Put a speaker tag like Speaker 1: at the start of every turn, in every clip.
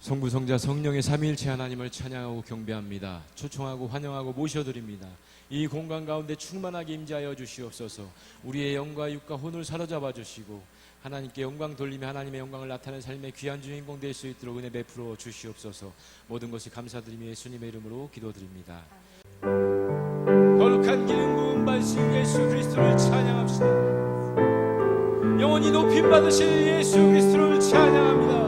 Speaker 1: 성부, 성자, 성령의 삼위일체 하나님을 찬양하고 경배합니다. 초청하고 환영하고 모셔드립니다. 이 공간 가운데 충만하게 임재하여 주시옵소서. 우리의 영과 육과 혼을 사로잡아 주시고 하나님께 영광 돌리며 하나님의 영광을 나타내는 삶의 귀한 주인공 될 수 있도록 은혜 베풀어 주시옵소서. 모든 것을 감사드리며 예수님의 이름으로 기도드립니다. 거룩한 기름 부은 발신 예수 그리스도를 찬양합시다. 영원히 높임 받으실 예수 그리스도를 찬양합니다.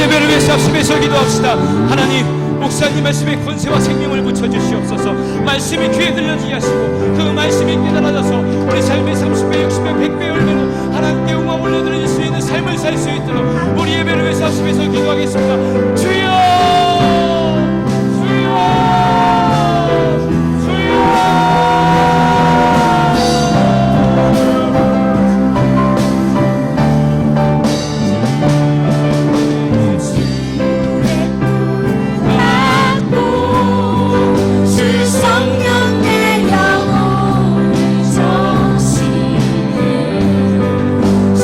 Speaker 1: 예배를 위해서 합심해서 기도합시다. 하나님, 목사님 말씀에 권세와 생명을 붙여주시옵소서. 말씀이 귀에 들려지게 하시고 그 말씀이 깨달아져서 우리 삶의 30배, 60배, 100배 열매로 하나님께 영광 올려드릴 수 있는 삶을 살 수 있도록 우리 예배를 위해서 합심해서 기도하겠습니다. 주여!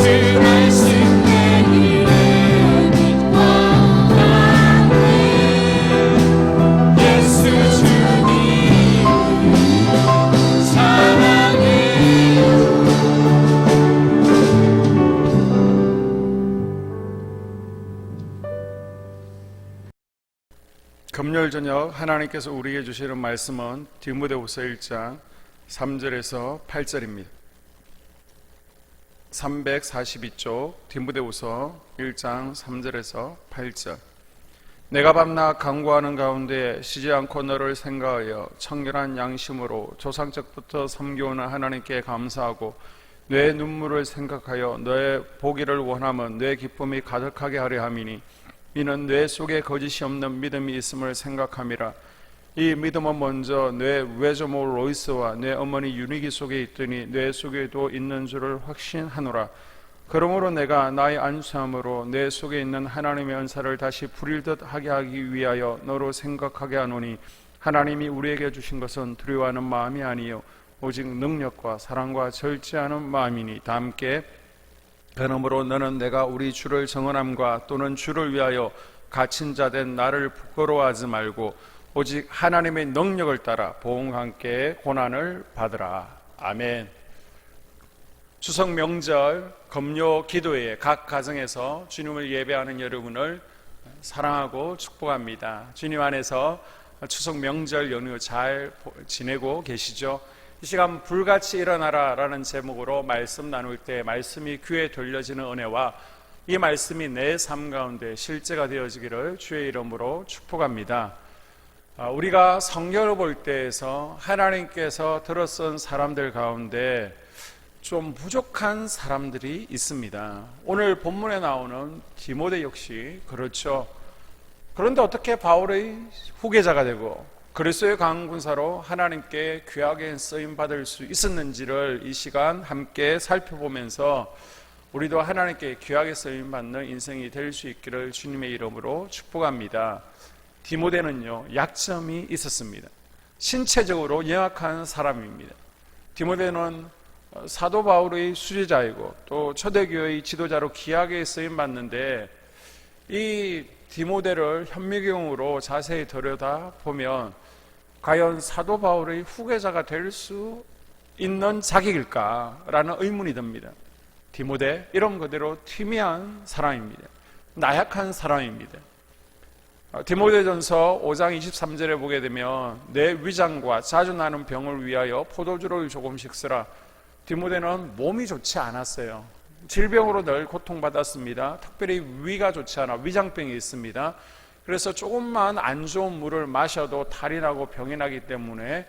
Speaker 2: 주 말씀 내 길에 빛과 오늘 저녁 하나님께서 우리에게 주시는 말씀은 디모데후서 1장 3절에서 8절입니다. 342쪽 디모데후서 1장 3절에서 8절. 내가 밤낮 간구하는 가운데 쉬지 않고 너를 생각하여 청결한 양심으로 조상적부터 섬겨오는 하나님께 감사하고 내 눈물을 생각하여 너의 보기를 원하면 내 기쁨이 가득하게 하려 함이니 이는 뇌 속에 거짓이 없는 믿음이 있음을 생각함이라. 이 믿음은 먼저 뇌 외조모 로이스와 뇌 어머니 유니기 속에 있더니 뇌 속에도 있는 줄을 확신하노라. 그러므로 내가 나의 안수함으로 뇌 속에 있는 하나님의 은사를 다시 부릴듯 하게 하기 위하여 너로 생각하게 하노니 하나님이 우리에게 주신 것은 두려워하는 마음이 아니요 오직 능력과 사랑과 절제하는 마음이니 다 함께 그러므로 너는 내가 우리 주를 정언함과 또는 주를 위하여 갇힌 자 된 나를 부끄러워하지 말고 오직 하나님의 능력을 따라 보응과 함께 고난을 받으라. 아멘. 추석 명절 금요 기도회에 각 가정에서 주님을 예배하는 여러분을 사랑하고 축복합니다. 주님 안에서 추석 명절 연휴 잘 지내고 계시죠? 이 시간 불같이 일어나라 라는 제목으로 말씀 나눌 때 말씀이 귀에 들려지는 은혜와 이 말씀이 내 삶 가운데 실제가 되어지기를 주의 이름으로 축복합니다. 우리가 성경을 볼 때에서 하나님께서 들어쓴 사람들 가운데 좀 부족한 사람들이 있습니다. 오늘 본문에 나오는 디모데 역시 그렇죠. 그런데 어떻게 바울의 후계자가 되고 그리스도의 강군사로 하나님께 귀하게 쓰임받을 수 있었는지를 이 시간 함께 살펴보면서 우리도 하나님께 귀하게 쓰임받는 인생이 될 수 있기를 주님의 이름으로 축복합니다. 디모데는요, 약점이 있었습니다. 신체적으로 영악한 사람입니다. 디모데는 사도 바울의 수제자이고 또 초대교회의 지도자로 귀하게 쓰임받는데 이 디모데를 현미경으로 자세히 들여다보면 과연 사도 바울의 후계자가 될 수 있는 자격일까라는 의문이 듭니다. 디모데, 이름 그대로 희미한 사람입니다. 나약한 사람입니다. 디모데전서 5장 23절에 보게 되면 내 위장과 자주 나는 병을 위하여 포도주를 조금씩 쓰라. 디모데는 몸이 좋지 않았어요. 질병으로 늘 고통받았습니다. 특별히 위가 좋지 않아 위장병이 있습니다. 그래서 조금만 안 좋은 물을 마셔도 탈이 나고 병이 나기 때문에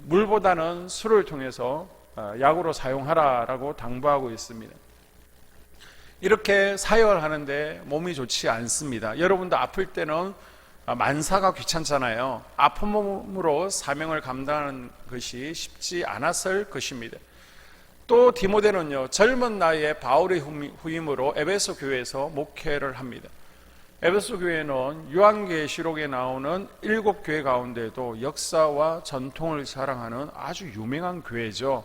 Speaker 2: 물보다는 술을 통해서 약으로 사용하라라고 당부하고 있습니다. 이렇게 사역을 하는데 몸이 좋지 않습니다. 여러분도 아플 때는 만사가 귀찮잖아요. 아픈 몸으로 사명을 감당하는 것이 쉽지 않았을 것입니다. 또 디모데는요, 젊은 나이에 바울의 후임으로 에베소 교회에서 목회를 합니다. 에베소 교회는 요한계시록에 나오는 7교회 가운데도 역사와 전통을 자랑하는 아주 유명한 교회죠.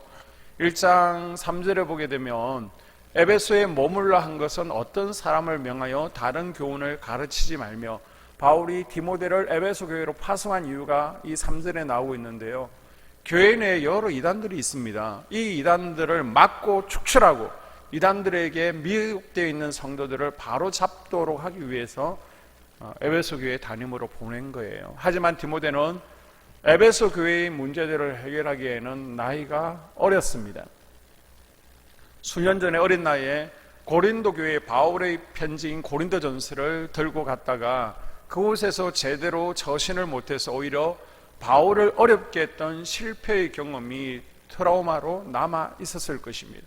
Speaker 2: 1장 3절에 보게 되면 에베소에 머물러 한 것은 어떤 사람을 명하여 다른 교훈을 가르치지 말며 바울이 디모데를 에베소 교회로 파송한 이유가 이 3절에 나오고 있는데요. 교회 내에 여러 이단들이 있습니다. 이 이단들을 막고 축출하고 이단들에게 미혹되어 있는 성도들을 바로 잡도록 하기 위해서 에베소 교회 담임으로 보낸 거예요. 하지만 디모데는 에베소 교회의 문제들을 해결하기에는 나이가 어렸습니다. 수년 전에 어린 나이에 고린도 교회 바울의 편지인 고린도전서를 들고 갔다가 그곳에서 제대로 저신을 못해서 오히려 바울을 어렵게 했던 실패의 경험이 트라우마로 남아 있었을 것입니다.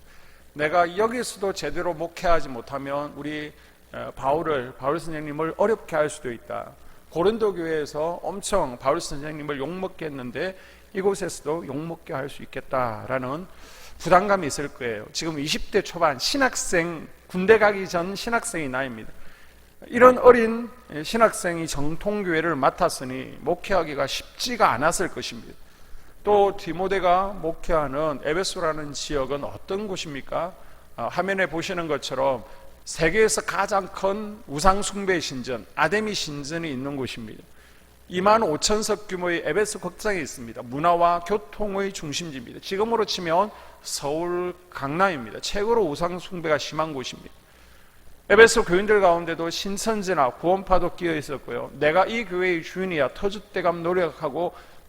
Speaker 2: 내가 여기서도 제대로 목회하지 못하면 우리 바울 선생님을 어렵게 할 수도 있다. 고린도 교회에서 엄청 바울 선생님을 욕먹게 했는데 이곳에서도 욕먹게 할 수 있겠다라는 부담감이 있을 거예요. 지금 20대 초반 신학생, 군대 가기 전 신학생의 나이입니다. 이런 어린 신학생이 정통교회를 맡았으니 목회하기가 쉽지가 않았을 것입니다. 또 디모데가 목회하는 에베소라는 지역은 어떤 곳입니까? 화면에 보시는 것처럼 세계에서 가장 큰 우상숭배 신전, 아데미 신전이 있는 곳입니다. 25,000석 규모의 에베소 극장이 있습니다. 문화와 교통의 중심지입니다. 지금으로 치면 서울 강남입니다. 최고로 우상숭배가 심한 곳입니다. 에베소 교인들 가운데도 신천지나 구원파도 끼어 있었고요. 내가 이 교회의 주인이야 터줏대감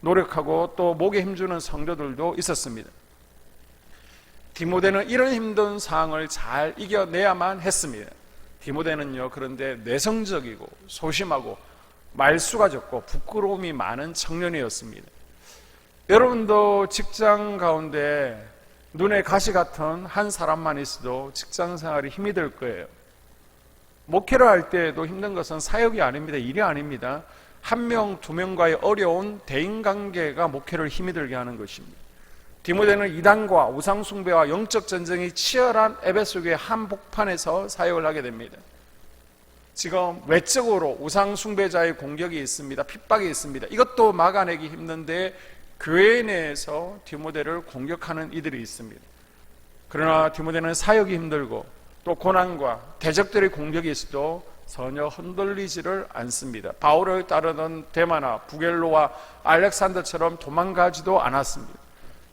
Speaker 2: 노력하고 또 목에 힘주는 성도들도 있었습니다. 디모데는 이런 힘든 상황을 잘 이겨내야만 했습니다. 디모데는요, 그런데 내성적이고 소심하고 말수가 적고 부끄러움이 많은 청년이었습니다. 여러분도 직장 가운데 눈에 가시 같은 한 사람만 있어도 직장 생활이 힘이 들 거예요. 목회를 할 때에도 힘든 것은 사역이 아닙니다. 일이 아닙니다. 한 명, 두 명과의 어려운 대인관계가 목회를 힘이 들게 하는 것입니다. 디모데는 이단과 우상숭배와 영적 전쟁이 치열한 에베소 교회 한복판에서 사역을 하게 됩니다. 지금 외적으로 우상숭배자의 공격이 있습니다. 핍박이 있습니다. 이것도 막아내기 힘든데 교회 내에서 디모데를 공격하는 이들이 있습니다. 그러나 디모데는 사역이 힘들고 또 고난과 대적들의 공격이 있어도 전혀 흔들리지를 않습니다. 바울을 따르던 데마나 부겔로와 알렉산더처럼 도망가지도 않았습니다.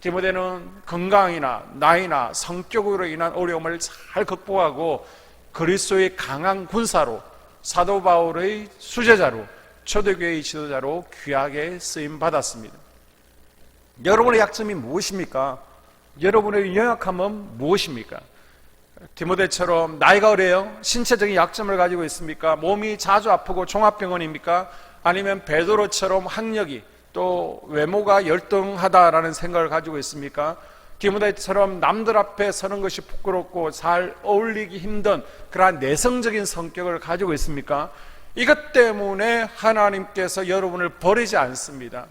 Speaker 2: 디모데는 건강이나 나이나 성격으로 인한 어려움을 잘 극복하고 그리스도의 강한 군사로 사도 바울의 수제자로 초대교회의 지도자로 귀하게 쓰임받았습니다. 여러분의 약점이 무엇입니까? 여러분의 연약함은 무엇입니까? 디모데처럼 나이가 어려요? 신체적인 약점을 가지고 있습니까? 몸이 자주 아프고 종합병원입니까? 아니면 베드로처럼 학력이 또 외모가 열등하다라는 생각을 가지고 있습니까? 디모데처럼 남들 앞에 서는 것이 부끄럽고 잘 어울리기 힘든 그러한 내성적인 성격을 가지고 있습니까? 이것 때문에 하나님께서 여러분을 버리지 않습니다.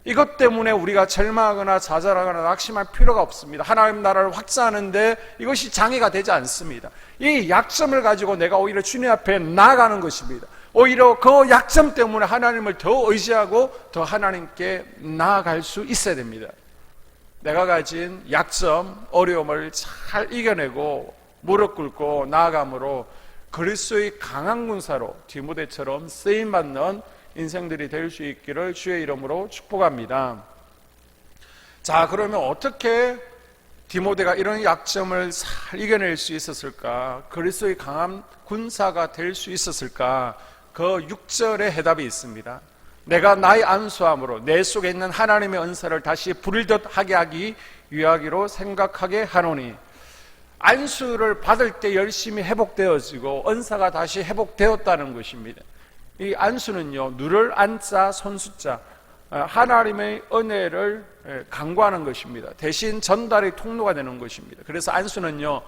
Speaker 2: 이것 때문에 우리가 절망하거나 좌절하거나 낙심할 필요가 없습니다. 하나님 나라를 확장하는데 이것이 장애가 되지 않습니다. 이 약점을 가지고 내가 오히려 주님 앞에 나아가는 것입니다. 오히려 그 약점 때문에 하나님을 더 의지하고 더 하나님께 나아갈 수 있어야 됩니다. 내가 가진 약점, 어려움을 잘 이겨내고 무릎 꿇고 나아감으로 그리스도의 강한 군사로 디모데처럼 쓰임받는 인생들이 될 수 있기를 주의 이름으로 축복합니다. 자, 그러면 어떻게 디모데가 이런 약점을 잘 이겨낼 수 있었을까? 그리스도의 강한 군사가 될 수 있었을까? 그 6절의 해답이 있습니다. 내가 나의 안수함으로 내 속에 있는 하나님의 은사를 다시 불듯하게 하기 위하기로 생각하게 하노니, 안수를 받을 때 열심히 회복되어지고 은사가 다시 회복되었다는 것입니다. 이 안수는요, 누를 안자 손수자, 하나님의 은혜를 간구하는 것입니다. 대신 전달의 통로가 되는 것입니다. 그래서 안수는요,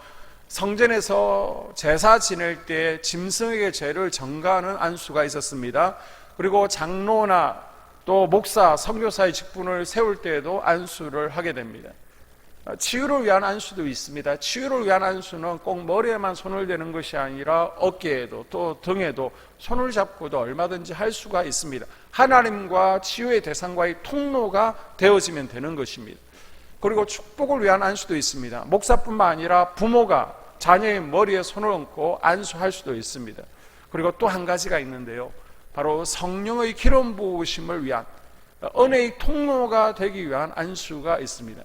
Speaker 2: 성전에서 제사 지낼 때 짐승에게 죄를 전가하는 안수가 있었습니다. 그리고 장로나 또 목사, 선교사의 직분을 세울 때에도 안수를 하게 됩니다. 치유를 위한 안수도 있습니다. 치유를 위한 안수는 꼭 머리에만 손을 대는 것이 아니라 어깨에도 또 등에도 손을 잡고도 얼마든지 할 수가 있습니다. 하나님과 치유의 대상과의 통로가 되어지면 되는 것입니다. 그리고 축복을 위한 안수도 있습니다. 목사뿐만 아니라 부모가 자녀의 머리에 손을 얹고 안수할 수도 있습니다. 그리고 또 한 가지가 있는데요, 바로 성령의 기름 부으심을 위한 은혜의 통로가 되기 위한 안수가 있습니다.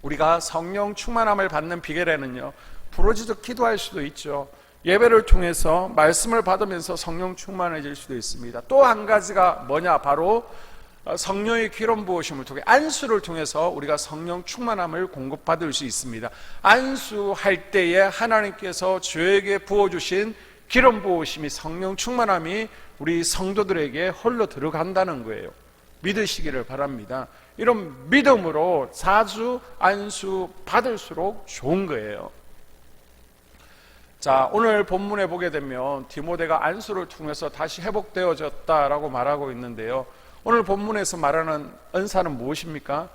Speaker 2: 우리가 성령 충만함을 받는 비결에는요, 부르짖어 기도할 수도 있죠. 예배를 통해서 말씀을 받으면서 성령 충만해질 수도 있습니다. 또 한 가지가 뭐냐, 바로 성령의 기름 부으심을 통해 안수를 통해서 우리가 성령 충만함을 공급받을 수 있습니다. 안수할 때에 하나님께서 저에게 부어주신 기름 부으심이, 성령 충만함이 우리 성도들에게 흘러 들어간다는 거예요. 믿으시기를 바랍니다. 이런 믿음으로 자주 안수 받을수록 좋은 거예요. 자, 오늘 본문에 보게 되면 디모데가 안수를 통해서 다시 회복되어졌다라고 말하고 있는데요, 오늘 본문에서 말하는 은사는 무엇입니까?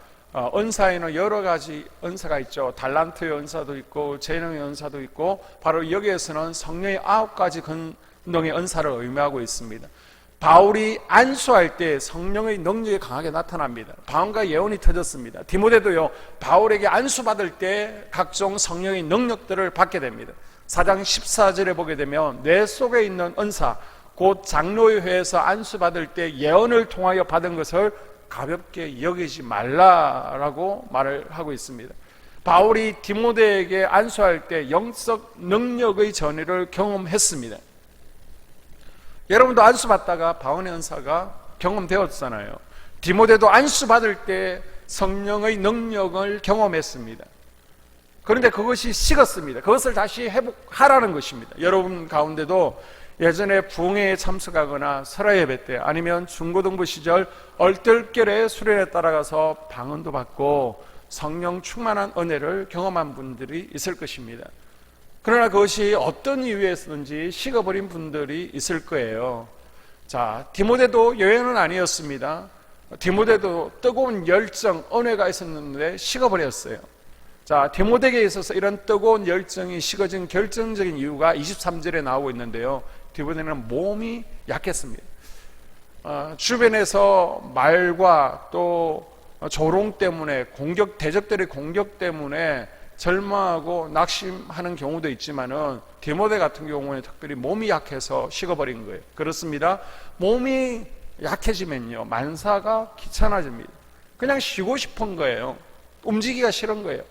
Speaker 2: 은사에는 여러 가지 은사가 있죠. 달란트의 은사도 있고 재능의 은사도 있고, 바로 여기에서는 성령의 9가지 권능의 은사를 의미하고 있습니다. 바울이 안수할 때 성령의 능력이 강하게 나타납니다. 방언과 예언이 터졌습니다. 디모데도요, 바울에게 안수받을 때 각종 성령의 능력들을 받게 됩니다. 4장 14절에 보게 되면 내 속에 있는 은사, 곧 장로의 회에서 안수받을 때 예언을 통하여 받은 것을 가볍게 여기지 말라라고 말을 하고 있습니다. 바울이 디모데에게 안수할 때 영적 능력의 전의를 경험했습니다. 여러분도 안수받다가 방언의 은사가 경험되었잖아요. 디모데도 안수받을 때 성령의 능력을 경험했습니다. 그런데 그것이 식었습니다. 그것을 다시 회복하라는 것입니다. 여러분 가운데도 예전에 부흥회에 참석하거나 설화 예배 때 아니면 중고등부 시절 얼떨결에 수련회 따라가서 방언도 받고 성령 충만한 은혜를 경험한 분들이 있을 것입니다. 그러나 그것이 어떤 이유에서든지 식어버린 분들이 있을 거예요. 자, 디모데도 여행은 아니었습니다. 디모데도 뜨거운 열정, 은혜가 있었는데 식어버렸어요. 자, 디모데에게 있어서 이런 뜨거운 열정이 식어진 결정적인 이유가 23절에 나오고 있는데요. 디모데는 몸이 약했습니다. 주변에서 말과 또 조롱 때문에 대적들의 공격 때문에 절망하고 낙심하는 경우도 있지만은 디모데 같은 경우는 특별히 몸이 약해서 식어버린 거예요. 그렇습니다. 몸이 약해지면요, 만사가 귀찮아집니다. 그냥 쉬고 싶은 거예요. 움직이기가 싫은 거예요.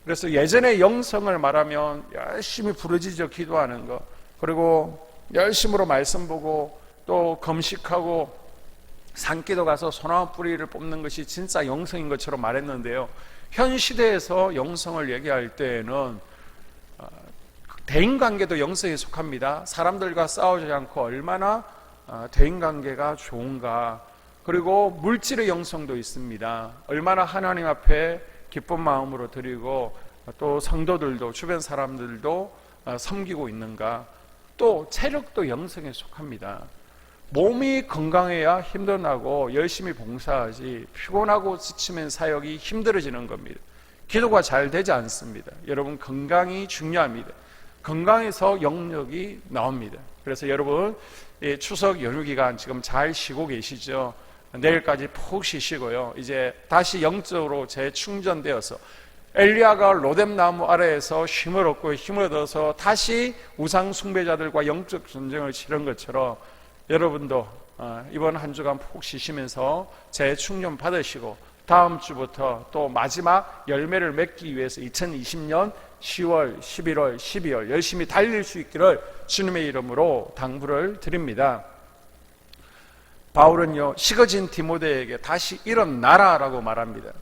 Speaker 2: 그래서 예전에 영성을 말하면 열심히 부르짖어 기도하는 거, 그리고 열심으로 말씀 보고 또 검식하고 산기도 가서 소나무 뿌리를 뽑는 것이 진짜 영성인 것처럼 말했는데요. 현 시대에서 영성을 얘기할 때에는 대인관계도 영성에 속합니다. 사람들과 싸우지 않고 얼마나 대인관계가 좋은가. 그리고 물질의 영성도 있습니다. 얼마나 하나님 앞에 기쁜 마음으로 드리고 또 성도들도 주변 사람들도 섬기고 있는가. 또 체력도 영성에 속합니다. 몸이 건강해야 힘도 나고 열심히 봉사하지 피곤하고 지치면 사역이 힘들어지는 겁니다. 기도가 잘 되지 않습니다. 여러분, 건강이 중요합니다. 건강에서 영력이 나옵니다. 그래서 여러분, 추석 연휴 기간 지금 잘 쉬고 계시죠? 내일까지 푹 쉬시고요. 이제 다시 영적으로 재충전되어서 엘리야가 로뎀나무 아래에서 힘을 얻고 힘을 얻어서 다시 우상 숭배자들과 영적 전쟁을 치른 것처럼 여러분도 이번 한 주간 푹 쉬시면서 재충전 받으시고 다음 주부터 또 마지막 열매를 맺기 위해서 2020년 10월, 11월, 12월 열심히 달릴 수 있기를 주님의 이름으로 당부를 드립니다. 바울은요, 식어진 디모데에게 다시 일어나라라고 말합니다.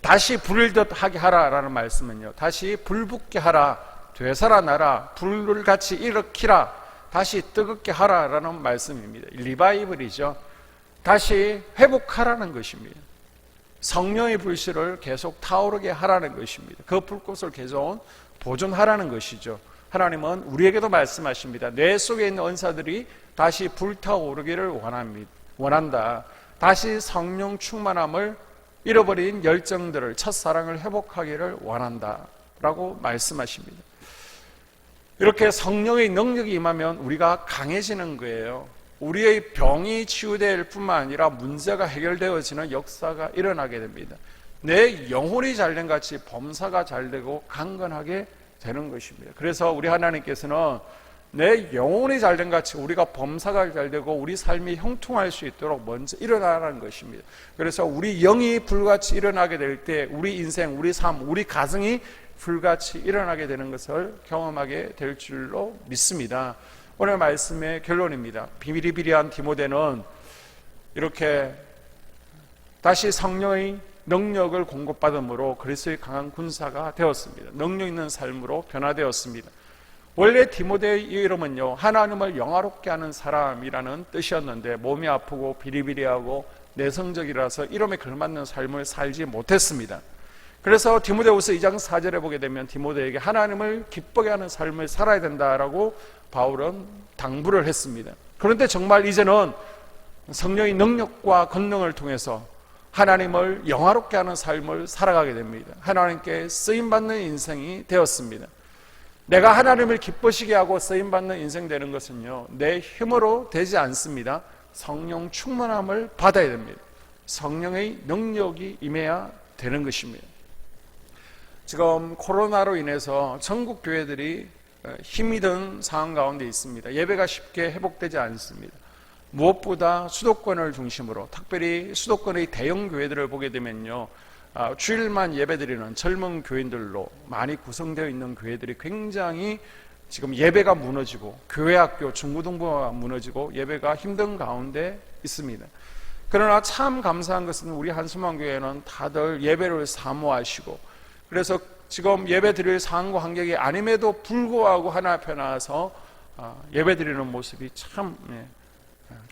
Speaker 2: 다시 불을 듯하게 하라라는 말씀은요, 다시 불붙게 하라, 되살아나라, 불을 같이 일으키라, 다시 뜨겁게 하라라는 말씀입니다. 리바이벌이죠. 다시 회복하라는 것입니다. 성령의 불씨를 계속 타오르게 하라는 것입니다. 그 불꽃을 계속 보존하라는 것이죠. 하나님은 우리에게도 말씀하십니다. 내 속에 있는 은사들이 다시 불타오르기를 원한다. 다시 성령 충만함을 잃어버린 열정들을, 첫사랑을 회복하기를 원한다 라고 말씀하십니다. 이렇게 성령의 능력이 임하면 우리가 강해지는 거예요. 우리의 병이 치유될 뿐만 아니라 문제가 해결되어지는 역사가 일어나게 됩니다. 내 영혼이 잘된 같이 범사가 잘되고 강건하게 되는 것입니다. 그래서 우리 하나님께서는 내 영혼이 잘된 같이 우리가 범사가 잘되고 우리 삶이 형통할 수 있도록 먼저 일어나라는 것입니다. 그래서 우리 영이 불같이 일어나게 될 때 우리 인생, 우리 삶, 우리 가정이 불같이 일어나게 되는 것을 경험하게 될 줄로 믿습니다. 오늘 말씀의 결론입니다. 비리비리한 디모데는 이렇게 다시 성령의 능력을 공급받음으로 그리스도의 강한 군사가 되었습니다. 능력 있는 삶으로 변화되었습니다. 원래 디모데의 이름은요, 하나님을 영화롭게 하는 사람이라는 뜻이었는데 몸이 아프고 비리비리하고 내성적이라서 이름에 걸맞는 삶을 살지 못했습니다. 그래서 디모데후서 2장 4절에 보게 되면 디모데에게 하나님을 기쁘게 하는 삶을 살아야 된다라고 바울은 당부를 했습니다. 그런데 정말 이제는 성령의 능력과 권능을 통해서 하나님을 영화롭게 하는 삶을 살아가게 됩니다. 하나님께 쓰임받는 인생이 되었습니다. 내가 하나님을 기쁘시게 하고 쓰임받는 인생 되는 것은요, 내 힘으로 되지 않습니다. 성령 충만함을 받아야 됩니다. 성령의 능력이 임해야 되는 것입니다. 지금 코로나로 인해서 전국 교회들이 힘이 든 상황 가운데 있습니다. 예배가 쉽게 회복되지 않습니다. 무엇보다 수도권을 중심으로, 특별히 수도권의 대형 교회들을 보게 되면요, 주일만 예배드리는 젊은 교인들로 많이 구성되어 있는 교회들이 굉장히 지금 예배가 무너지고 교회 학교 중고등부가 무너지고 예배가 힘든 가운데 있습니다. 그러나 참 감사한 것은 우리 한수만교회는 다들 예배를 사모하시고, 그래서 지금 예배 드릴 상황과 환경이 아님에도 불구하고 하나 앞에 나와서 예배 드리는 모습이 참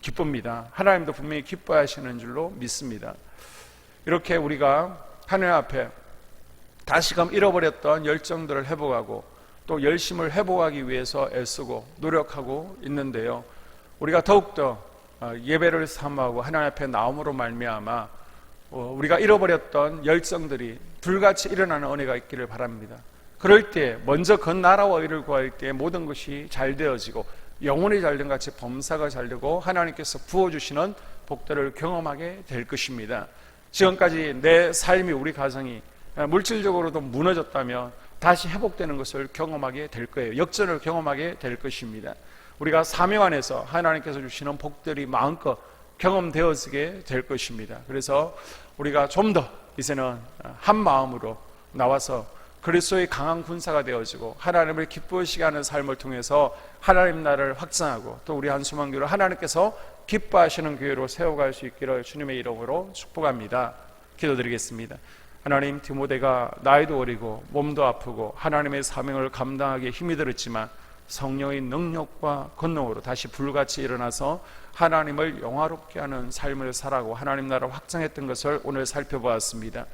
Speaker 2: 기쁩니다. 하나님도 분명히 기뻐하시는 줄로 믿습니다. 이렇게 우리가 하나님 앞에 다시금 잃어버렸던 열정들을 회복하고 또 열심을 회복하기 위해서 애쓰고 노력하고 있는데요, 우리가 더욱더 예배를 사모하고 하나님 앞에 나옴으로 말미암아 우리가 잃어버렸던 열정들이 불같이 일어나는 은혜가 있기를 바랍니다. 그럴 때 먼저 그 나라와 의를 구할 때 모든 것이 잘 되어지고 영혼이 잘된 같이 범사가 잘 되고 하나님께서 부어주시는 복들을 경험하게 될 것입니다. 지금까지 내 삶이, 우리 가정이 물질적으로도 무너졌다면 다시 회복되는 것을 경험하게 될 거예요. 역전을 경험하게 될 것입니다. 우리가 사명 안에서 하나님께서 주시는 복들이 마음껏 경험되어지게 될 것입니다. 그래서 우리가 좀 더 이제는 한 마음으로 나와서 그리스도의 강한 군사가 되어지고 하나님을 기쁘시게 하는 삶을 통해서 하나님 나라를 확장하고 또 우리 한수만교를 하나님께서 기뻐하시는 교회로 세워갈 수 있기를 주님의 이름으로 축복합니다. 기도드리겠습니다. 하나님, 디모데가 나이도 어리고 몸도 아프고 하나님의 사명을 감당하기에 힘이 들었지만 성령의 능력과 권능으로 다시 불같이 일어나서 하나님을 영화롭게 하는 삶을 살아가고 하나님 나라를 확장했던 것을 오늘 살펴보았습니다.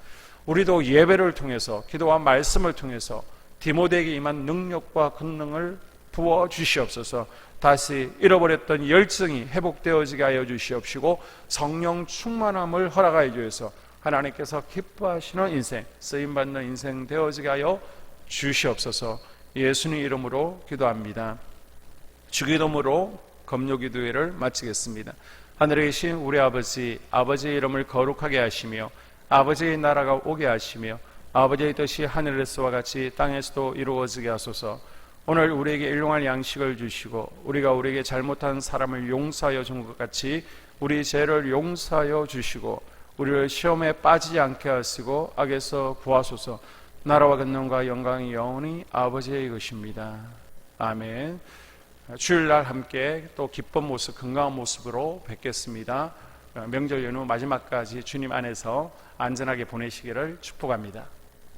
Speaker 2: 우리도 예배를 통해서, 기도와 말씀을 통해서 디모데에게 임한 능력과 권능을 부어 주시옵소서. 다시 잃어버렸던 열정이 회복되어지게 하여 주시옵시고 성령 충만함을 허락하여 주셔서 하나님께서 기뻐하시는 인생, 쓰임받는 인생 되어지게 하여 주시옵소서. 예수님 이름으로 기도합니다. 주기도문으로 검요기도회를 마치겠습니다. 하늘에 계신 우리 아버지, 아버지의 이름을 거룩하게 하시며 아버지의 나라가 오게 하시며 아버지의 뜻이 하늘에서와 같이 땅에서도 이루어지게 하소서. 오늘 우리에게 일용할 양식을 주시고 우리가 우리에게 잘못한 사람을 용서하여 준 것 같이 우리 죄를 용서하여 주시고 우리를 시험에 빠지지 않게 하시고 악에서 구하소서. 나라와 권능과 영광이 영원히 아버지의 것입니다. 아멘. 주일날 함께 또 기쁜 모습, 건강한 모습으로 뵙겠습니다. 명절 연휴 마지막까지 주님 안에서 안전하게 보내시기를 축복합니다.